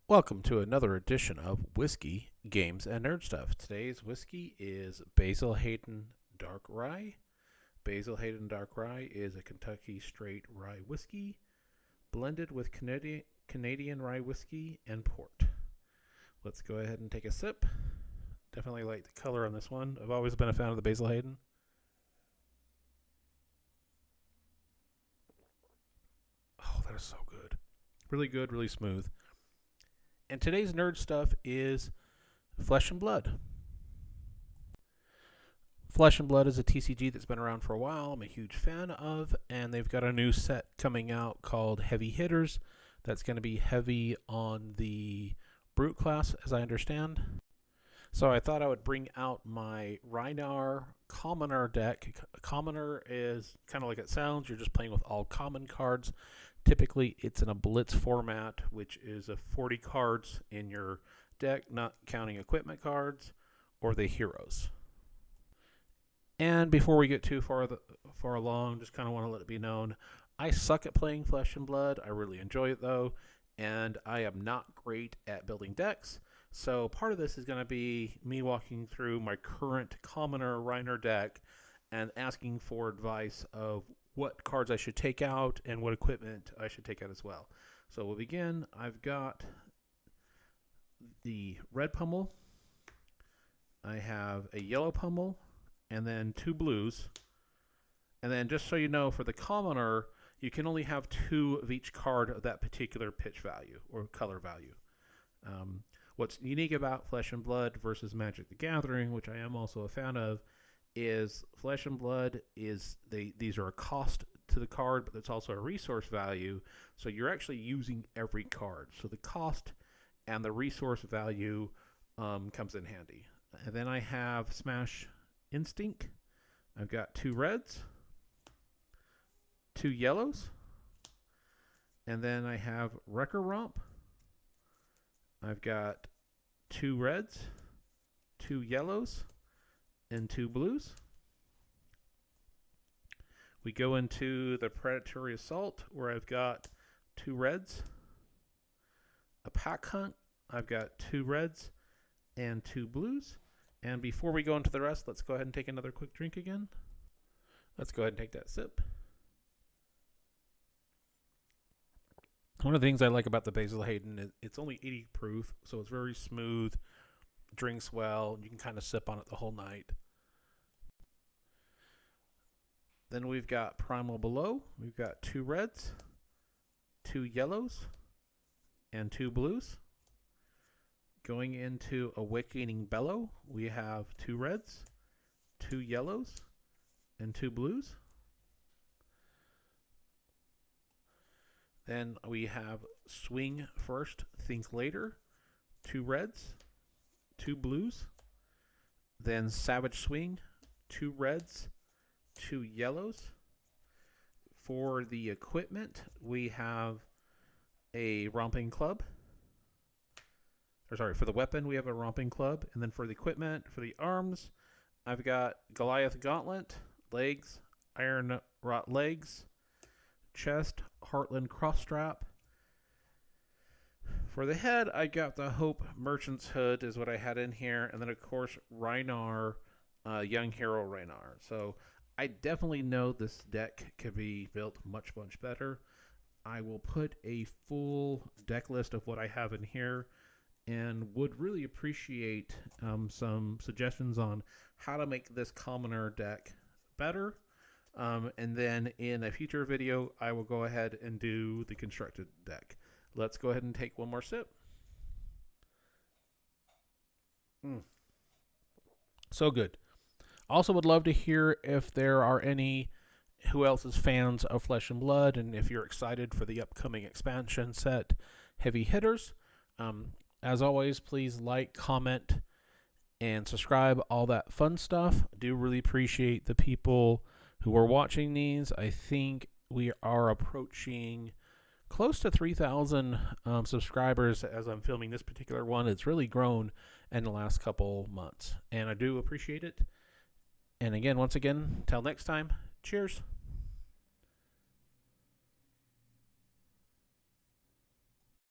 Welcome to another edition of Whiskey, Games, and Nerd Stuff. Today's whiskey is Basil Hayden Dark Rye. Basil Hayden Dark Rye is a Kentucky straight rye whiskey blended with Canadian rye whiskey and port. Let's go ahead and take a sip. Definitely like the color on this one. I've always been a fan of the Basil Hayden. Oh, that is so good. Really good, really smooth. And today's nerd stuff is Flesh and Blood. Flesh and Blood is a TCG that's been around for a while. I'm a huge fan of, and they've got a new set coming out called Heavy Hitters that's going to be heavy on the Brute class, as I understand. So I thought I would bring out my Rhinar Commoner deck. Commoner is kind of like it sounds. You're just playing with all common cards. Typically, it's in a Blitz format, which is a 40 cards in your deck, not counting equipment cards or the heroes. And before we get too far along, just kind of want to let it be known, I suck at playing Flesh and Blood. I really enjoy it, though, and I am not great at building decks. So part of this is going to be me walking through my current Commoner Rhinar deck and asking for advice of what cards I should take out and what equipment I should take out as well. So we'll begin. I've got the red Pummel. I have a yellow Pummel and then two blues. And then just so you know, for the Commoner, you can only have two of each card of that particular pitch value or color value. What's unique about Flesh and Blood versus Magic the Gathering, which I am also a fan of, is Flesh and Blood is these are a cost to the card, but it's also a resource value. So you're actually using every card. So the cost and the resource value comes in handy. And then I have Smash Instinct. I've got two reds, two yellows, and then I have Wrecker Romp. I've got two reds, two yellows, and two blues. We go into the Predatory Assault, where I've got two reds. A Pack Hunt, I've got two reds and two blues. And before we go into the rest, let's go ahead and take another quick drink again. Let's go ahead and take that sip. One of the things I like about the Basil Hayden is it's only 80 proof, so it's very smooth, drinks well, you can kind of sip on it the whole night. Then we've got Primeval Bellow. We've got two reds, two yellows, and two blues. Going into Awakening Bellow, we have two reds, two yellows, and two blues. Then we have Swing First, Think Later, two reds, two blues. Then Savage Swing, two reds, two yellows. For the equipment, we have a Romping Club. For the weapon, we have a Romping Club. And then for the equipment, for the arms, I've got Goliath Gauntlet, legs, Iron Rot legs, chest, Heartland cross strap. For the head, I got the Hope Merchant's Hood is what I had in here. And then, of course, Rhinar, Young Hero Rhinar. So I definitely know this deck could be built much, much better. I will put a full deck list of what I have in here and would really appreciate some suggestions on how to make this Commoner deck better. And then in a future video, I will go ahead and do the constructed deck. Let's go ahead and take one more sip. So good. Also would love to hear if there are any who else is fans of Flesh and Blood and if you're excited for the upcoming expansion set, Heavy Hitters. As always, please like, comment, and subscribe, all that fun stuff. I do really appreciate the people who are watching these. I think we are approaching close to 3,000 subscribers as I'm filming this particular one. It's really grown in the last couple months, and I do appreciate it. And again, once again, till next time, cheers.